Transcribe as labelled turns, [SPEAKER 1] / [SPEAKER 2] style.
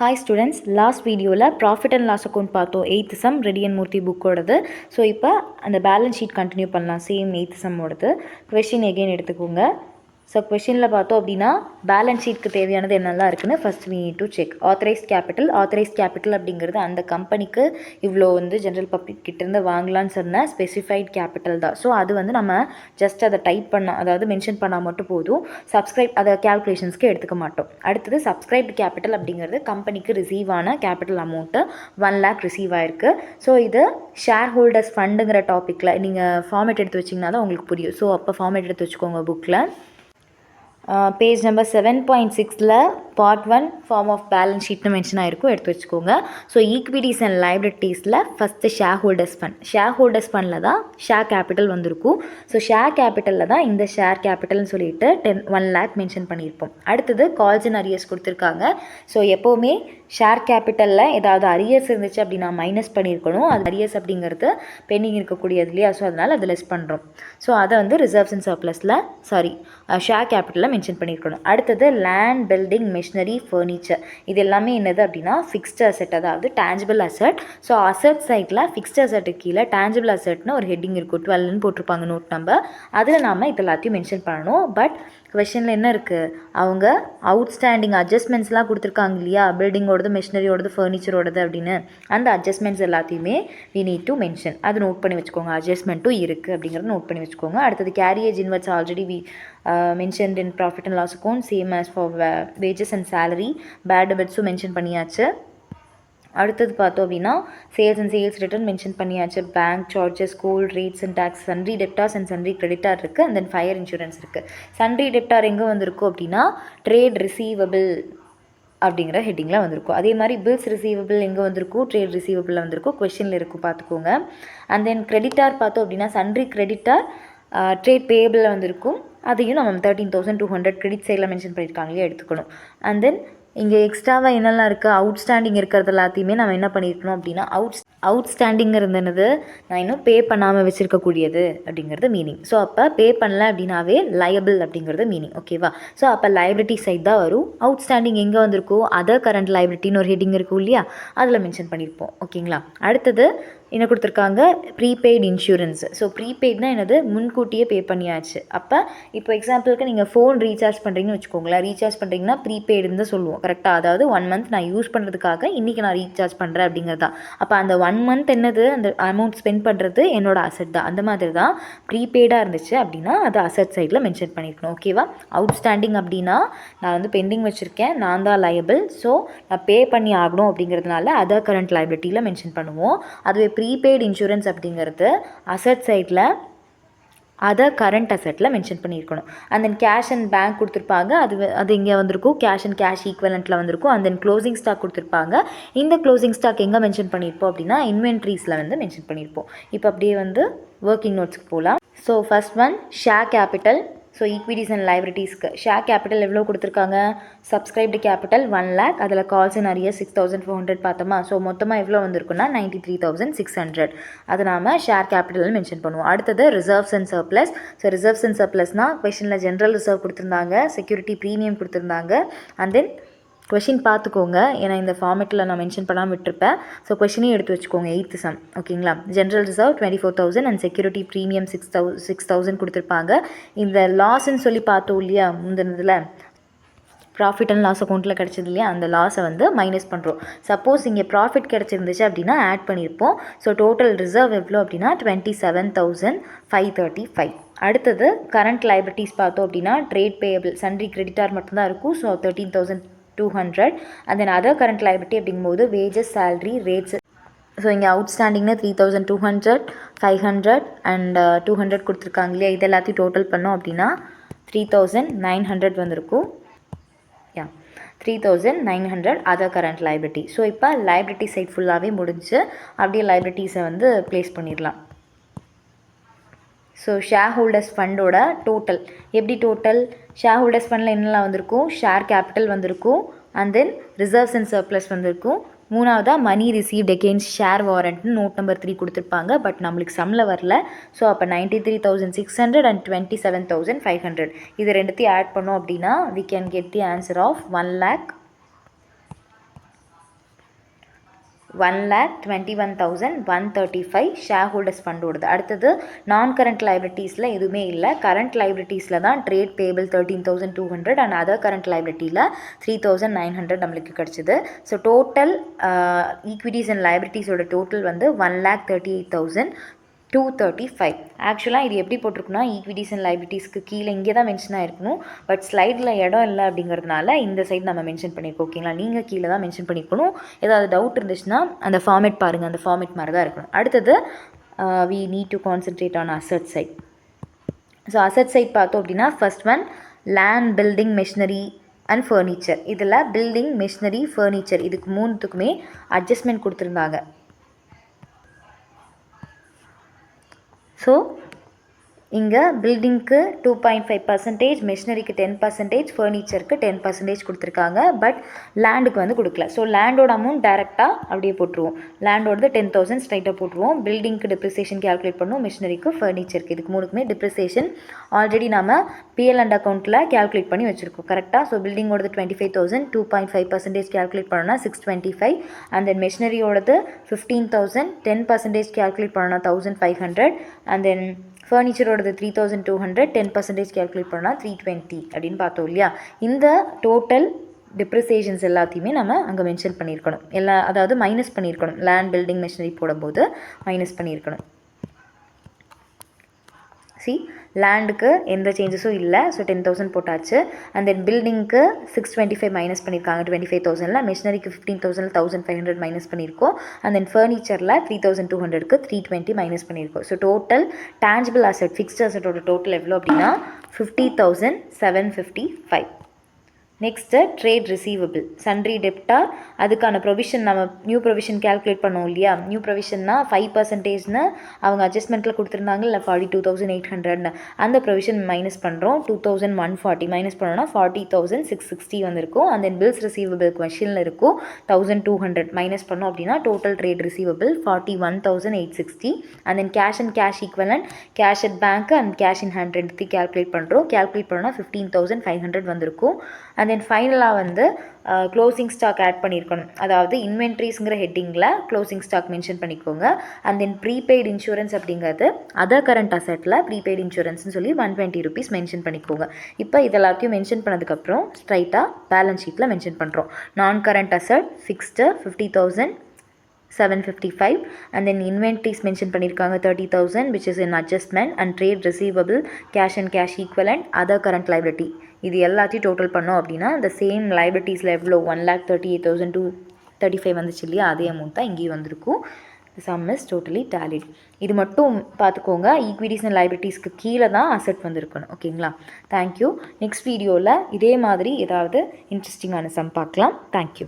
[SPEAKER 1] Hi students, last video la profit and loss account பார்த்தோம் 8th sum Reddy and Murthy book ஓடது. So இப்போ அந்த balance sheet continue பண்ணலாம் same 8th sum ஓடது. Question again எடுத்துக்கோங்க. So கொஷினில் பார்த்தோம் அப்படின்னா பேலன்ஸ் ஷீட்க்கு தேவையானது என்னெல்லாம் இருக்குன்னு first we need to check. Authorised capital அப்படிங்கிறது அந்த கம்பெனிக்கு இவ்வளோ ஜென்ரல் பப்ளிக் கிட்டேருந்து வாங்கலான்னு சொன்ன ஸ்பெசிஃபைட் கேபிட்டல் தான். ஸோ அது நம்ம ஜஸ்ட் அதை டைப் பண்ணால் அதாவது மென்ஷன் பண்ணால் மட்டும் போதும். சப்ஸ்கிரைப் அதை கேல்குலேஷன்ஸ்க்கு எடுத்துக்க மாட்டோம். அடுத்தது சப்ஸ்கிரைப்டு கேபிட்டல் அப்படிங்கிறது கம்பெனிக்கு ரிசீவ் ஆன கேபிட்டல் அமௌண்ட்டு 1 lakh ரிசீவ் ஆயிருக்கு. ஸோ இது ஷேர் ஹோல்டர்ஸ் ஃபண்டுங்கிற டாப்பிக்கில் நீங்கள் ஃபார்மேட் எடுத்து வச்சிங்கன்னா தான் உங்களுக்கு புரியும். ஸோ அப்போ ஃபார்மேட் எடுத்து வச்சுக்கோங்க புக்கில். பேஜ் நம்பர் 7.6ல் பார்ட் 1 ஃபார்ம் ஆஃப் பேலன்ஸ் ஷீட்னு மென்ஷன் ஆகிருக்கும், எடுத்து வச்சுக்கோங்க. ஸோ ஈக்விட்டிஸ் அண்ட் லைபிலிட்டிஸில் ஃபஸ்ட்டு ஷேர் ஹோல்டர்ஸ் ஃபண்டில் தான் ஷேர் கேபிட்டல் வந்திருக்கும். ஸோ ஷேர் கேபிட்டலில் தான் இந்த ஷேர் கேபிட்டல்னு சொல்லிட்டு 1 lakh மென்ஷன் பண்ணியிருப்போம். அடுத்தது கால்ஸ் அண்ட் அரியர்ஸ் கொடுத்துருக்காங்க. ஸோ எப்போவுமே ஷேர் கேபிட்டலில் ஏதாவது அரியர்ஸ் இருந்துச்சு அப்படின்னா மைனஸ் பண்ணியிருக்கணும். அது அரியர்ஸ் அப்படிங்கிறது பெண்டிங் இருக்கக்கூடியது இல்லையா, ஸோ அதனால் அது லெஸ் பண்ணுறோம். ஸோ அதை ரிசர்வ்ஸ் அண்ட் சர்ப்ளஸில் ஷேர் கேபிட்டலில் மென்ஷன் பண்ணியிருக்கணும். அடுத்தது லேண்ட், பில்டிங், மிஷினரி, ஃபர்னிச்சர் இது எல்லாமே என்னது அப்படின்னா ஃபிக்ஸ்டு அசெட், அதாவது டேஞ்சிபிள் அசெட். ஸோ அசெட் சைட்டில் ஃபிக்ஸ்டு அசெட்டுக்கு கீழே டேஞ்சிபிள் அசெட்னு ஒரு ஹெட்டிங் இருக்கும், 12ன்னு போட்டிருப்பாங்க நோட் நம்பர். அதில் நாம் இது எல்லாத்தையும் மென்ஷன் பண்ணணும். பட் கொஷனில் என்ன இருக்குது, அவங்க அவுட்ஸ்டாண்டிங் அட்ஜஸ்ட்மெண்ட்ஸ்லாம் கொடுத்துருக்காங்க இல்லையா, பில்டிங்கோடது, மிஷினரியோடது, ஃபர்னிச்சரோடது அப்படின்னு. அந்த அட்ஜஸ்ட்மெண்ட்ஸ் எல்லாத்தையுமே we need to mention. அது நோட் பண்ணி வச்சுக்கோங்க. அட்ஜஸ்ட்மெண்ட்டும் இருக்குது அப்படிங்கிறத நோட் பண்ணி வச்சுக்கோங்க. அடுத்தது carriage inverts already mentioned in profit and loss account, same as for wages and salary. bad debtsum mention பண்ணியாச்சு. அடுத்தது பார்த்தோம் அப்படின்னா சேல்ஸ் ரிட்டர்ன் மென்ஷன் பண்ணியாச்சு. Bank charges, school rates and taxes, sundry debtors and sundry creditor இருக்குது. And then fire insurance இருக்குது. Sundry debtor எங்கே வந்திருக்கும் அப்படின்னா ட்ரேட் ரிசீவபிள் அப்படிங்கிற ஹெட்டிங்கில் வந்திருக்கும். அதே மாதிரி பில்ஸ் ரிசீவபிள் எங்கே வந்திருக்கும், ட்ரேட் ரிசீவபிளில் வந்திருக்கும், கொஷனில் இருக்கும் பார்த்துக்கோங்க. அண்ட் தென் கிரெடிட்டார் பார்த்தோம் அப்படின்னா சன்ட்ரி கிரெடிட்டார் ட்ரேட் பேபிளில் வந்திருக்கும். அதையும் நம்ம 13,200 கிரெடிட் சைடில் மென்ஷன் பண்ணியிருக்காங்களே எடுத்துக்கணும். அண்ட் தென் இங்கே எக்ஸ்ட்ராவாக என்னெல்லாம் இருக்குது, அவுட்ஸ்டாண்டிங் இருக்கிறது எல்லாத்தையுமே நம்ம என்ன பண்ணியிருக்கணும் அப்படின்னா அவுட்ஸ்டாண்டிங்கிறது என்னது, நான் இன்னும் பே பண்ணாமல் வச்சுருக்கக்கூடியது அப்படிங்கிறது மீனிங். ஸோ அப்போ பே பண்ணல அப்படின்னாவே லயபிள் அப்படிங்கிறது மீனிங். ஓகேவா? ஸோ அப்போ லைபிலிட்டி சைட் தான் வரும். அவுட்ஸ்டாண்டிங் எங்கே வந்திருக்கோ அதர் கரண்ட் லைபிலிட்டின்னு ஒரு ஹெட்டிங் இருக்கும் இல்லையா, அதில் மென்ஷன் பண்ணியிருப்போம். ஓகேங்களா? அடுத்தது என்ன கொடுத்துருக்காங்க, ப்ரீபெய்டு இன்சூரன்ஸ். ஸோ ப்ரீபெய்ட்னா என்னது, முன்கூட்டியே பே பண்ணியாச்சு. அப்போ இப்போ எக்ஸாம்பிளுக்கு நீங்கள் ஃபோன் ரீசார்ஜ் பண்ணுறீங்கன்னு வச்சுக்கோங்களேன். ரீசார்ஜ் பண்ணுறீங்கன்னா ப்ரீபெய்டுன்னு தான் சொல்லுவோம், கரெக்டாக. அதாவது 1 month நான் யூஸ் பண்ணுறதுக்காக இன்றைக்கி நான் ரீசார்ஜ் பண்ணுறேன் அப்படிங்கிறது தான். அப்போ அந்த 1 month என்னது, அந்த அமௌண்ட் ஸ்பெண்ட் பண்ணுறது என்னோட அசெட் தான். அந்த மாதிரி தான் ப்ரீபெய்டாக இருந்துச்சு அப்படின்னா அது அசெட் சைடில் மென்ஷன் பண்ணியிருக்கணும். ஓகேவா? அவுட்ஸ்டாண்டிங் அப்படின்னா நான் பெண்டிங் வச்சுருக்கேன், நான் தான் லயபிள், ஸோ நான் பே பண்ணி ஆகணும் அப்படிங்கிறதுனால அதர் கரண்ட் லைபிலிட்டியில் மென்ஷன் பண்ணுவோம். அதுவே ப்ரீபெய்டு இன்சூரன்ஸ் அப்படிங்கிறது அசெட் சைட்டில் அதர் கரண்ட் அசெட்டில் மென்ஷன் பண்ணியிருக்கணும். And then cash and bank கொடுத்துருப்பாங்க, அது இங்கே வந்திருக்கும், கேஷ் அண்ட் கேஷ் ஈக்குவலண்ட்டில் வந்திருக்கும். அண்ட் தென் க்ளோசிங் ஸ்டாக் கொடுத்துருப்பாங்க. இந்த க்ளோசிங் ஸ்டாக் எங்கே மென்ஷன் பண்ணியிருப்போம் அப்படின்னா இன்வென்ட்ரிஸில் மென்ஷன் பண்ணியிருப்போம். இப்போ அப்படியே ஒர்க்கிங் நோட்ஸ்க்கு போகலாம். So first one share capital. So equities and லைபிலிட்டிஸ்க்கு ஷேர் கேபிட்டல் எவ்வளோ கொடுத்துருக்காங்க, சப்ஸ்கிரைப்டு கேபிட்டல் 1 lakh, அதில் கால்ஸ் அண்ட் அரியர்ஸ் 6,400 பார்த்தோமா. ஸோ மொத்தமாக எவ்வளோ வந்திருக்குன்னா 93,600. அது நாம் ஷேர் கேபிட்டல் மென்ஷன் பண்ணுவோம். அடுத்தது reserves and surplus. So reserves and சர்ப்ளஸ்னால் கொஷனில் ஜென்ரல் ரிசர்வ் கொடுத்துருந்தாங்க, செக்யூரிட்டி ப்ரீமியம் கொடுத்துருந்தாங்க. அண்ட் தென் கொஷின் பார்த்துக்கோங்க, ஏன்னா இந்த ஃபார்மேட்டில் நான் மென்ஷன் பண்ணாமல் விட்டுருப்பேன். ஸோ கொஷினையும் எடுத்து வச்சுக்கோங்க. 8th sum. ஓகேங்களா? General reserve 24,000 and security premium 6,000 கொடுத்துருப்பாங்க. இந்த லாஸ்ன்னு சொல்லி பார்த்தோம் இல்லையா முந்தினதில், ப்ராஃபிட் அண்ட் லாஸ் அக்கௌண்ட்டில் கிடச்சது இல்லையா, அந்த லாஸை மைனஸ் பண்ணுறோம். சப்போஸ் இங்கே ப்ராஃபிட் கிடச்சிருந்துச்சு அப்படின்னா ஆட் பண்ணியிருப்போம். ஸோ டோட்டல் ரிசர்வ் எவ்வளோ அப்படின்னா 27,535. அடுத்தது கரண்ட் லைபிலிட்டிஸ் பார்த்தோம் அப்படின்னா ட்ரேட் பேயபிள், சன்ட்ரி கிரெடிட்டார் மட்டும்தான் இருக்கும். So 13,200. And then other current liability அப்படிங்கும்போது வேஜஸ், சேலரி, ரேட்ஸ். ஸோ இங்கே அவுட்ஸ்டாண்டிங்னா 3,200, 500 அண்ட் 200 கொடுத்துருக்காங்க இல்லையா, இது எல்லாத்தையும் டோட்டல் பண்ணோம் அப்படின்னா 3,900 வந்திருக்கும். 3,900 அதர் கரண்ட் லைபிலிட்டி. ஸோ இப்போ லைபிலிட்டி சைட் ஃபுல்லாகவே முடிஞ்சு அப்படியே லைபிலிட்டிஸை ப்ளேஸ் பண்ணிடலாம். ஸோ ஷேர் ஹோல்டர்ஸ் ஃபண்டோட டோட்டல் எப்படி, டோட்டல் ஷேர் ஹோல்டர்ஸ் ஃபண்டில் என்னெல்லாம் வந்திருக்கும், ஷேர் கேபிட்டல் வந்திருக்கும். And then reserves and surplus வந்திருக்கும். மூணாவதாக மணி ரிசீவ்ட் அகெயின்ஸ்ட் ஷேர் வாரண்ட்னு நோட் நம்பர் 3 கொடுத்துருப்பாங்க. பட் நம்மளுக்கு சம்மில் வரல. ஸோ அப்போ 93,600 அண்ட் 27,500 இது ரெண்டுத்தையும் ஆட் பண்ணோம் அப்படின்னா we can get the answer of 1 lakh 1,21,135 share holders ஃபண்டோடது. அடுத்தது நான் கரண்ட் லைபிலிட்டிஸில் எதுவுமே இல்லை. கரண்ட் லைபிலிட்டிஸில் தான் trade payable 13,200 and other current லைபிலிட்டியில் 3,900 நம்மளுக்கு கிடச்சிது. ஸோ டோட்டல் ஈக்விட்டிஸ் அண்ட் லைபிலிட்டிஸோட டோட்டல் வந்து 1,38,235. ஆக்சுவலாக இது எப்படி போட்டிருக்குன்னா ஈக்விட்டிஸ் அண்ட் லைபிலிட்டிஸ்க்கு கீழே இங்கே தான் மென்ஷன் ஆகிருக்கணும். பட் ஸ்லைடில் இடம் இல்லை அப்படிங்கிறதுனால இந்த சைடு நம்ம மென்ஷன் பண்ணியிருக்கோம். ஓகேங்களா, நீங்கள் கீழே தான் மென்ஷன் பண்ணியிருக்கணும். ஏதாவது டவுட் இருந்துச்சுன்னா அந்த ஃபார்மேட் பாருங்கள், அந்த ஃபார்மேட் மாதிரி தான் இருக்கணும். அடுத்தது we need to concentrate on asset side. So asset side பார்த்தோம் அப்படின்னா first one land, building, machinery and furniture. இதில் பில்டிங், மெஷினரி, ஃபர்னிச்சர் இதுக்கு மூணுத்துக்குமே அட்ஜஸ்ட்மெண்ட் கொடுத்துருந்தாங்க. ஸோ இங்கே பில்டிங்க்கு 2.5%, மெஷினரிக்கு 10%, ஃபர்னிச்சருக்கு 10% கொடுத்துருக்காங்க. பட் லேண்டுக்கு வந்து கொடுக்கல. ஸோ லேண்டோட அமௌண்ட் டேரெக்டாக அப்படியே போட்டுருவோம். லேண்டோடது 10,000 ஸ்ட்ரைட்டாக போட்டுருவோம். பில்டிங்க்கு டிப்ரிசியேஷன் கேல்குலேட் பண்ணுவோம், மிஷினரிக்கு, ஃபர்னிச்சருக்கு இதுக்கு மூணுக்குமே டிப்ரிசியேஷன் ஆல்ரெடி நம்ம பிஎல் அண்ட் அக்கௌண்ட்டில் கேல்குலேட் பண்ணி வச்சுருக்கோம். கரெக்டாக. ஸோ பில்டிங்கோடது 25,000, 2.5% கேல்குலேட் பண்ணோன்னா 625. அண்ட் தென் மெஷினரியோடது 15,000, 10% கேல்குலேட் பண்ணோன்னா 1,500. அண்ட் தென் ஃபர்னிச்சரோடது 3,200, 10% கேல்குலேட் பண்ணால் 320 அப்படின்னு பார்த்தோம் இல்லையா. இந்த டோட்டல் டிப்ரிசியேஷன்ஸ் எல்லாத்தையுமே நம்ம அங்கே மென்ஷன் பண்ணியிருக்கணும். அதாவது மைனஸ் பண்ணியிருக்கணும். லேண்ட், பில்டிங், மெஷினரி போடும்போது மைனஸ் பண்ணியிருக்கணும். லேண்டுக்கு எந்த சேஞ்சஸும் இல்லை. ஸோ 10,000 போட்டாச்சு. அண்ட் தென் பில்டிங்க்கு 625 மைனஸ் பண்ணியிருக்காங்க 25,000. மெஷினரிக்கு 15,000, 1,500 மைனஸ் பண்ணியிருக்கோம். அண்ட் தென் ஃபர்னிச்சரில் 3,200க்கு 320 மைனஸ் பண்ணியிருக்கோம். So total tangible asset, fixed அசட்டோட டோட்டல் எவ்வளோ அப்படின்னா 50,755. Next trade receivable, sundry debtor. அதுக்கான ப்ரொவிஷன் நம்ம நியூ ப்ரொவிஷன் கேல்குலேட் பண்ணோம் இல்லையா. நியூ ப்ரொவிஷன்னா 5%ன்னு அவங்க அட்ஜஸ்ட்மெண்ட்டில் கொடுத்துருந்தாங்க இல்லை 42,800ன்னு. அந்த ப்ரொவிஷன் மைனஸ் பண்ணுறோம். 2,140 மைனஸ் பண்ணோன்னா 40,660 வந்திருக்கும். அண்ட் தென் பில்ஸ் ரிசீவபிள் கொஷனில் இருக்கும் 1,200 மைனஸ் பண்ணோம் அப்படின்னா total trade receivable 41,860. And then cash and cash equivalent, cash at bank and cash in hand ரெண்டுத்தையும் கேல்குலேட் பண்ணுறோம். கேல்குலேட் பண்ணோன்னா 15,500 வந்திருக்கும். அண்ட் தென் ஃபைனலாக வந்து க்ளோசிங் ஸ்டாக் ஆட் பண்ணியிருக்கணும். அதாவது இன்வென்ட்ரிஸுங்கிற ஹெட்டிங்கில் க்ளோசிங் ஸ்டாக் மென்ஷன் பண்ணிக்கோங்க. அண்ட் தென் ப்ரீபெய்டு இன்சூரன்ஸ் அப்படிங்கிறது அதர் கரண்ட் அசட்டில் ப்ரீபெய்டு இன்சூரன்ஸ்னு சொல்லி 120 rupees மென்ஷன் பண்ணிக்கோங்க. இப்போ இதெல்லாத்தையும் மென்ஷன் பண்ணதுக்கப்புறம் ஸ்ட்ரைட்டாக பேலன்ஸ் ஷீட்டில் மென்ஷன் பண்ணுறோம். நான் current asset fixed 50,755. and then inventories mention பண்ணியிருக்காங்க 30,000 which is in adjustment, and trade receivable, cash and cash equivalent, other current liability. இது எல்லாத்தையும் டோட்டல் பண்ணோம் அப்படின்னா இந்த சேம் லைபிலிட்டிஸில் எவ்வளோ 1,38,235 வந்துச்சு இல்லையா, அதே அமௌண்ட் தான் இங்கேயும் வந்திருக்கும். The sum is totally tallied. இது மட்டும் பார்த்துக்கோங்க, ஈக்விட்டிஸ் அண்ட் லைபிலிட்டிஸ்க்கு கீழே தான் அசட் வந்திருக்கணும். ஓகேங்களா, தேங்க்யூ. நெக்ஸ்ட் வீடியோவில் இதே மாதிரி ஏதாவது இன்ட்ரெஸ்டிங்கான சம் பார்க்கலாம். தேங்க்யூ.